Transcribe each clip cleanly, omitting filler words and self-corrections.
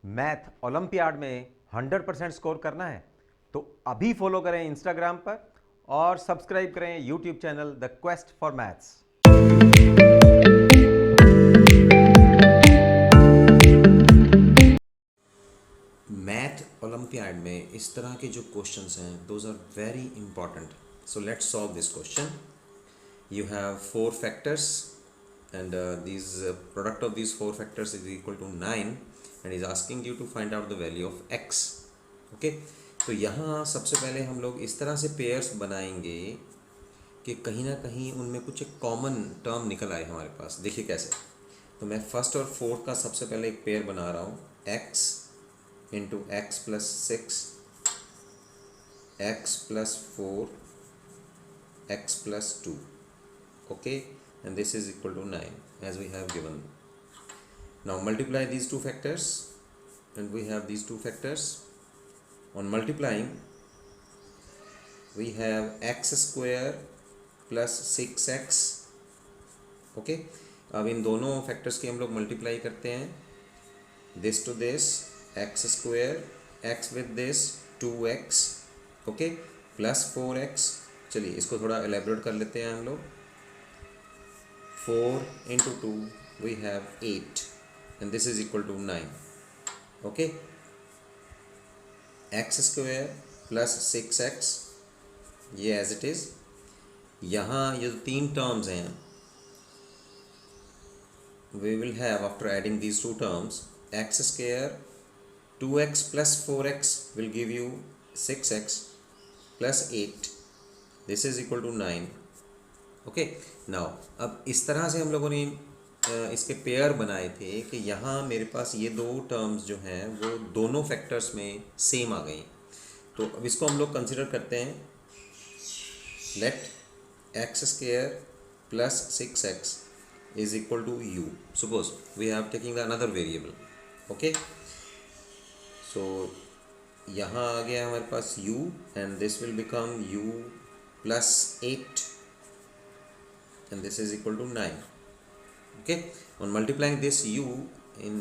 Math olympiad में 100% score करना है तो अभी फॉलो करें इंस्टाग्राम पर और सब्सक्राइब करें YouTube channel the quest for maths. Math olympiad में इस तरह के जो क्वेश्चंस हैं those are very important. So let's solve this question. You have four factors and product of these four factors is equal to 9 and is asking you to find out the value of x. Okay, तो यहाँ सबसे पहले हम लोग इस तरह से pairs बनाएंगे कि कहीं ना कहीं उनमें कुछ एक कॉमन टर्म निकल आए हमारे पास। देखिए कैसे। तो मैं फर्स्ट और फोर्थ का सबसे पहले एक पेयर बना रहा हूँ, x into X plus six, x plus four, x plus two. Okay, and this is equal to 9 as we have given. Now multiply these two factors and we have these two factors. On multiplying we have x square plus 6x. Okay, अब इन दोनों factors की हम लोग multiply करते हैं, this to this X square, X with this 2x, okay, plus 4x। चलिए इसको थोड़ा एलेबरेट कर लेते हैं हम लोग। 4 into 2 we have 8 and this is equal to 9. Okay, x square plus 6x ये as it is। यहाँ ये जो तीन टर्म्स हैं we will have after adding these two terms, x square 2x plus 4x will give you 6x plus 8, this is equal to 9. Okay now अब इस तरह से हम लोगों ने इसके पेयर बनाए थे कि यहाँ मेरे पास ये दो टर्म्स जो हैं वो दोनों फैक्टर्स में सेम आ गई। तो अब इसको हम लोग कंसिडर करते हैं, let x square plus 6x is equal to u. Suppose we have taking another variable. Okay, so यहाँ आ गया हमारे पास u and this will become u plus 8 and this is equal to 9. Okay, on multiplying this u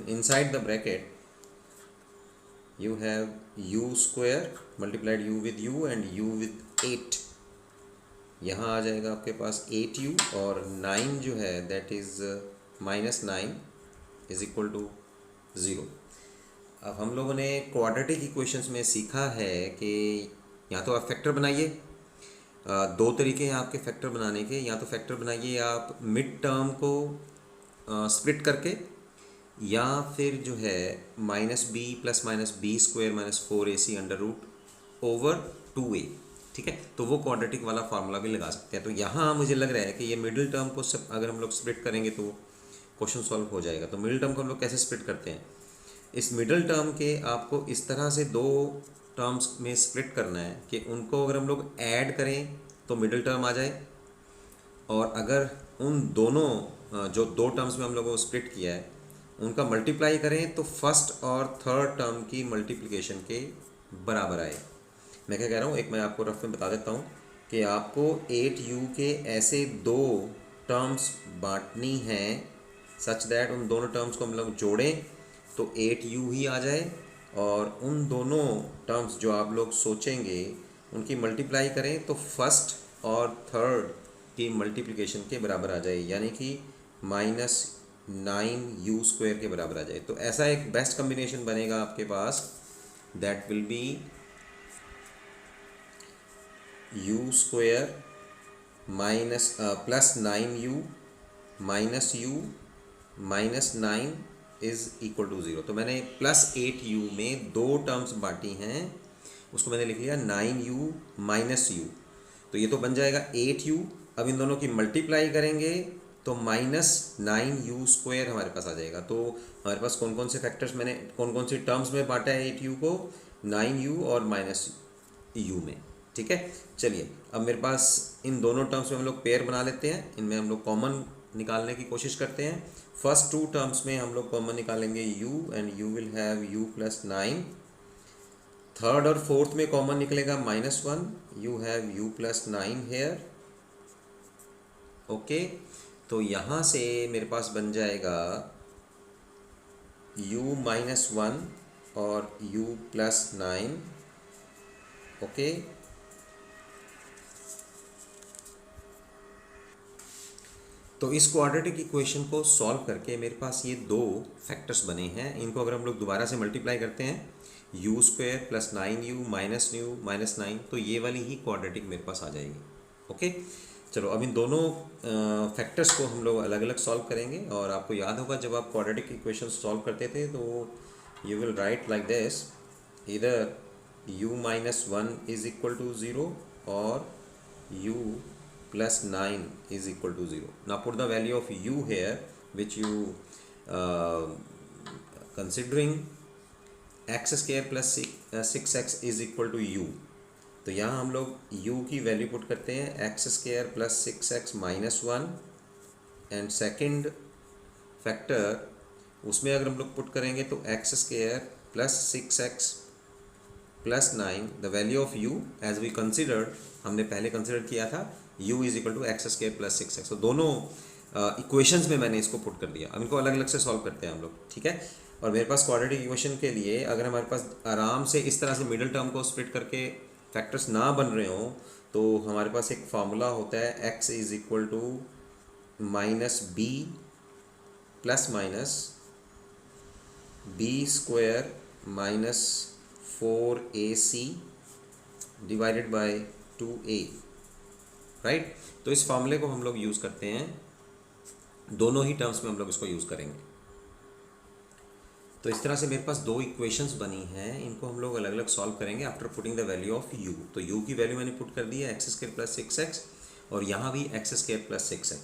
inside the bracket you have u square multiplied u with u and u with 8। यहाँ आ जाएगा आपके पास 8u और 9 जो है that is minus 9 is equal to 0। अब हम लोगों ने क्वाड्रेटिक इक्वेशंस में सीखा है कि या तो आप फैक्टर बनाइए, दो तरीके हैं आपके फैक्टर बनाने के, या तो फैक्टर बनाइए आप मिड टर्म को स्प्लिट करके, या फिर जो है minus B plus minus B square minus 4ac under root over 2a। ठीक है, तो वो क्वाड्रेटिक वाला फार्मूला भी लगा सकते हैं। तो यहाँ मुझे लग रहा है कि ये मिडिल टर्म को सब अगर हम लोग स्प्लिट करेंगे तो क्वेश्चन सॉल्व हो जाएगा। तो मिडिल टर्म को हम लोग कैसे स्प्लिट करते हैं, इस मिडिल टर्म के आपको इस तरह से दो टर्म्स में स्प्लिट करना है कि उनको अगर हम लोग ऐड करें तो मिडिल टर्म आ जाए, और अगर उन दोनों जो दो टर्म्स में हम लोगों को स्प्लिट किया है उनका मल्टीप्लाई करें तो फर्स्ट और थर्ड टर्म की मल्टीप्लिकेशन के बराबर आए। मैं क्या कह रहा हूँ, एक मैं आपको रफ में बता देता हूँ कि आपको 8u के ऐसे दो टर्म्स बांटनी हैं सच दैट उन दोनों टर्म्स को हम लोग जोड़ें तो 8u ही आ जाए, और उन दोनों टर्म्स जो आप लोग सोचेंगे उनकी मल्टीप्लाई करें तो फर्स्ट और थर्ड की मल्टीप्लिकेशन के बराबर आ जाए, यानी कि माइनस 9u स्क्वायर के बराबर आ जाए। तो ऐसा एक बेस्ट कम्बिनेशन बनेगा आपके पास, that will be u square minus plus 9u minus u minus 9 is equal to 0। तो मैंने प्लस 8u में दो टर्म्स बांटी हैं, उसको मैंने लिख लिया 9u माइनस u। तो ये तो बन जाएगा 8u। अब इन दोनों की मल्टीप्लाई करेंगे तो माइनस 9u स्क्वायर हमारे पास आ जाएगा। तो हमारे पास कौन कौन से फैक्टर्स मैंने कौन कौन सी टर्म्स में बांटा है 8u को, 9u और माइनस u में। ठीक है, चलिए अब मेरे पास इन दोनों टर्म्स में हम लोग पेयर बना लेते हैं, इनमें हम लोग कॉमन निकालने की कोशिश करते हैं। फर्स्ट टू टर्म्स में हम लोग कॉमन निकालेंगे u and u will have u plus 9। Third और फोर्थ में कॉमन निकलेगा -1, you have u plus 9 here. Okay, तो यहाँ से मेरे पास बन जाएगा u माइनस 1 और u प्लस 9, ओके। तो इस क्वाड्रेटिक इक्वेशन को सॉल्व करके मेरे पास ये दो फैक्टर्स बने हैं। इनको अगर हम लोग दोबारा से मल्टीप्लाई करते हैं, you square plus 9u minus new minus 9, तो ये वाली ही क्वाड्रेटिक मेरे पास आ जाएगी, ओके। चलो अब इन दोनों फैक्टर्स को हम लोग अलग अलग सॉल्व करेंगे। और आपको याद होगा जब आप क्वाड्रेटिक इक्वेशन सॉल्व करते थे तो you will write like this, इधर u minus 1 is equal to 0 और u plus 9 is equal to 0. Now put the value of u here, which you considering x square plus 6x is equal to u. तो यहाँ हम लोग u की value put करते हैं x square plus 6x minus 1, and second factor उसमें अगर हम लोग पुट करेंगे तो x square plus 6x plus 9, the value of u as we considered, हमने पहले कंसिडर किया था u is equal to X square plus 6x। तो दोनों इक्वेशंस में मैंने इसको पुट कर दिया। अब इनको अलग अलग से सॉल्व करते हैं हम लोग, ठीक है। और मेरे पास क्वाड्रेटिक इक्वेशन के लिए अगर हमारे पास आराम से इस तरह से मिडिल टर्म को स्प्लिट करके फैक्टर्स ना बन रहे हों तो हमारे पास एक फार्मूला होता है x is equal to minus B plus minus B square minus 4ac divided by 2a, right. तो इस फॉर्मूले को हम लोग यूज़ करते हैं, दोनों ही टर्म्स में हम लोग इसको यूज़ करेंगे। तो इस तरह से मेरे पास दो इक्वेशंस बनी हैं, इनको हम लोग अलग अलग सॉल्व करेंगे after putting the value of u। तो u की वैल्यू मैंने पुट कर दी है एक्स स्क्वायर प्लस 6x, और यहाँ भी एक्स स्क्वायर प्लस 6x।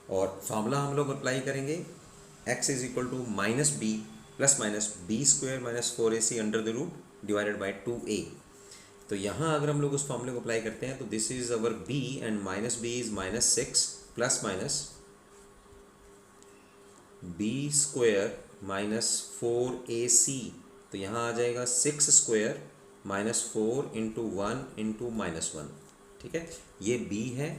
और फार्मूला हम लोग अप्लाई करेंगे x is equal to minus B plus minus B square minus 4ac under the root divided by 2a। तो यहाँ अगर हम लोग उस फॉर्मूले को अप्लाई करते हैं तो this is our b and minus B is minus 6 plus minus B square minus 4ac। तो यहाँ आ जाएगा 6 square minus 4 into 1 into minus 1, ठीक है। ये b है,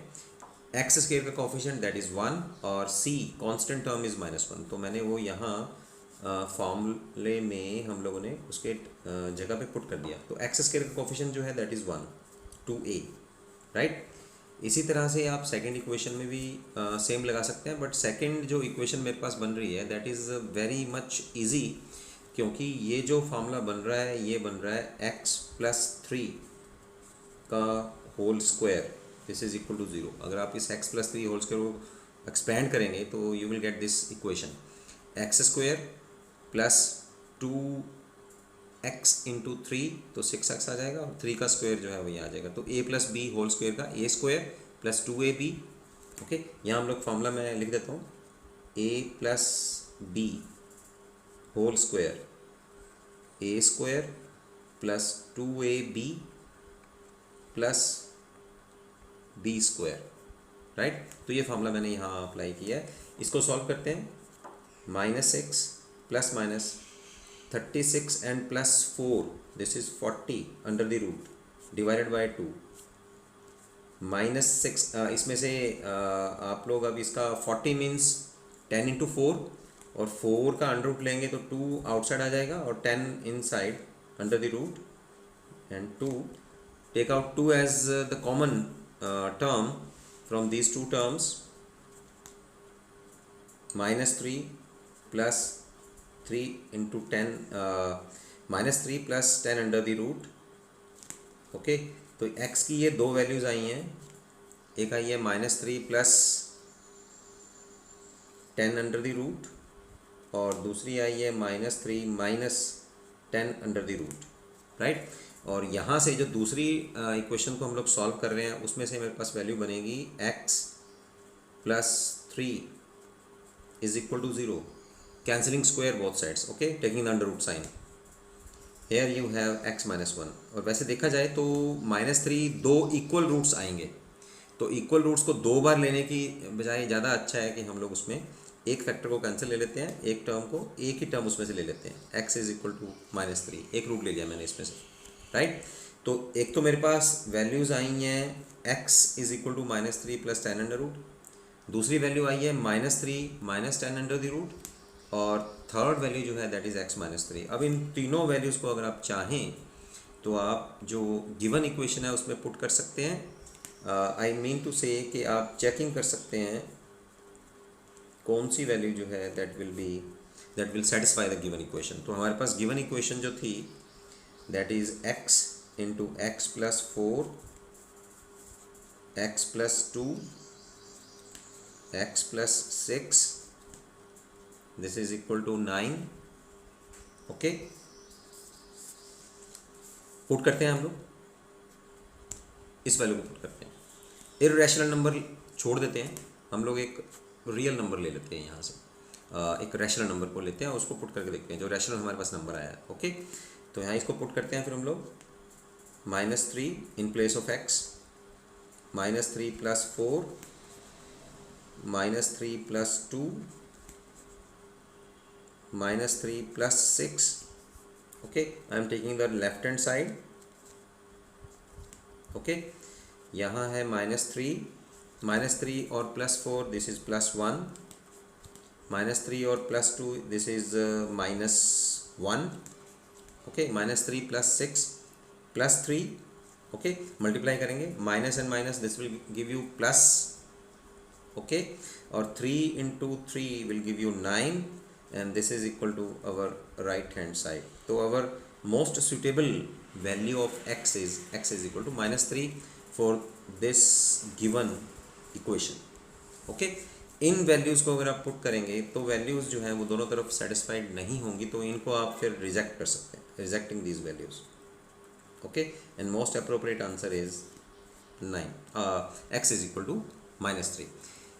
एक्स स्क्वायर का कोफिशिएंट दैट इज़ 1 और c constant term is minus 1। तो मैंने वो यहाँ फॉर्मूले में हम लोगों ने उसके जगह पे पुट कर दिया। तो एक्स स्क्वायर का कोफिशिएंट जो है दैट इज़ 1 2a, राइट। इसी तरह से आप सेकंड इक्वेशन में भी सेम लगा सकते हैं, बट सेकंड जो इक्वेशन मेरे पास बन रही है that is very much easy, क्योंकि ये जो फार्मूला बन रहा है ये बन रहा है x प्लस 3 का whole square, this is equal to 0। अगर आप इस x प्लस 3 होल स्क्वायर को एक्सपेंड करेंगे तो you will get this equation X square plus 2x into 3, तो 6x आ जाएगा, और 3 का स्क्वायर जो है वही आ जाएगा। तो a plus B whole square का a square plus 2ab, okay. यहाँ हम लोग फार्मूला मैं लिख देता हूँ a plus B whole square a square plus 2ab plus b square, right. तो ये फार्मूला मैंने यहाँ अप्लाई किया है। इसको सॉल्व करते हैं, minus 6 plus minus 36 and plus 4, this is 40 under the root divided by 2 minus 6। इसमें से आप लोग अब इसका 40 मीन्स 10 इंटू 4, और 4 का अंडर रूट लेंगे तो 2 आउटसाइड आ जाएगा और 10 inside under the root, and 2 take out 2 as the common term from these two terms, minus 3 plus 3 into 10 minus 3 plus 10 under the root, okay. तो x की ये दो वैल्यूज़ आई हैं, एक आई है minus 3 plus 10 under the root, और दूसरी आई है minus 3 minus 10 under the root, right. और यहाँ से जो दूसरी इक्वेशन को हम लोग सॉल्व कर रहे हैं उसमें से मेरे पास वैल्यू बनेगी x plus 3 is equal to 0, cancelling square both sides, okay, taking the under root sign. Here you have x minus 1। और वैसे देखा जाए तो माइनस 3 दो इक्वल रूट्स आएंगे, तो इक्वल रूट्स को दो बार लेने की बजाय ज़्यादा अच्छा है कि हम लोग उसमें एक फैक्टर को कैंसिल ले लेते हैं, एक टर्म को एक ही टर्म उसमें से ले लेते हैं। x is equal to minus 3, एक रूट ले लिया मैंने इसमें से, राइट। तो एक तो मेरे पास वैल्यूज़ आई हैं x is equal to minus 3 plus 10 under root, दूसरी वैल्यू आई है minus 3 minus 10 under the root, और थर्ड वैल्यू जो है दैट इज़ x माइनस 3। अब इन तीनों वैल्यूज़ को अगर आप चाहें तो आप जो गिवन इक्वेशन है उसमें पुट कर सकते हैं। आई मीन टू से कि आप चेकिंग कर सकते हैं कौन सी वैल्यू जो है that will satisfy the given equation. तो हमारे पास गिवन इक्वेशन जो थी that is x into X plus 4 x plus 2 x plus 6 this is equal to 9। Okay, put करते हैं हम लोग, इस वैल्यू को पुट करते हैं। इर्रेशनल नंबर छोड़ देते हैं, हम लोग एक रियल नंबर ले लेते हैं यहाँ से। एक रैशनल नंबर को लेते हैं, उसको पुट करके देखते हैं जो रैशनल हमारे पास नंबर आया है। ओके, तो यहाँ इसको पुट करते हैं फिर हम लोग। -3 in place of x, -3 plus 4, -3 plus 2, -3 plus 6। Okay, I am taking the left hand side. Okay, यहाँ है -3 और प्लस 4 दिस इज +1, -3 और +2 this is -1। Okay, -3 plus 6 plus 3। Okay, multiply करेंगे, minus and minus this will give you plus. Okay, और 3 into 3 will give you 9 and this is equal to our right hand side. तो our most suitable value of x is equal to -3 for this given equation. Okay, इन values को अगर आप put करेंगे तो values जो हैं वो दोनों तरफ सेटिस्फाइड नहीं होंगी, तो इनको आप फिर रिजेक्ट कर सकते हैं, rejecting these values. Okay, and most appropriate answer is 9, x is equal to -3।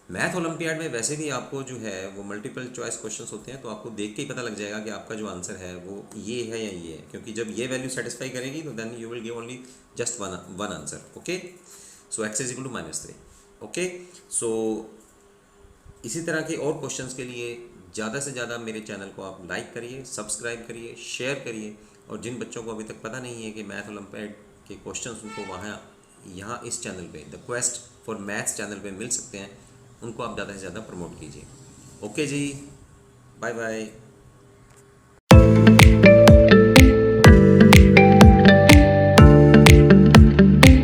Math olympiad में वैसे भी आपको जो है वो मल्टीपल चॉइस क्वेश्चंस होते हैं, तो आपको देख के ही पता लग जाएगा कि आपका जो आंसर है वो ये है या ये है, क्योंकि जब ये वैल्यू सेटिस्फाई करेगी तो then you will give only just one answer. Okay, so x is equal to -3। Okay, so इसी तरह के और क्वेश्चंस के लिए ज़्यादा से ज़्यादा मेरे चैनल को आप लाइक करिए, सब्सक्राइब करिए, शेयर करिए, और जिन बच्चों को अभी तक पता नहीं है कि मैथ ओलंपियाड के क्वेश्चंस उनको यहाँ इस चैनल पे the quest for maths channel पे मिल सकते हैं, उनको आप ज़्यादा से ज़्यादा प्रमोट कीजिए। ओके जी, बाय बाय।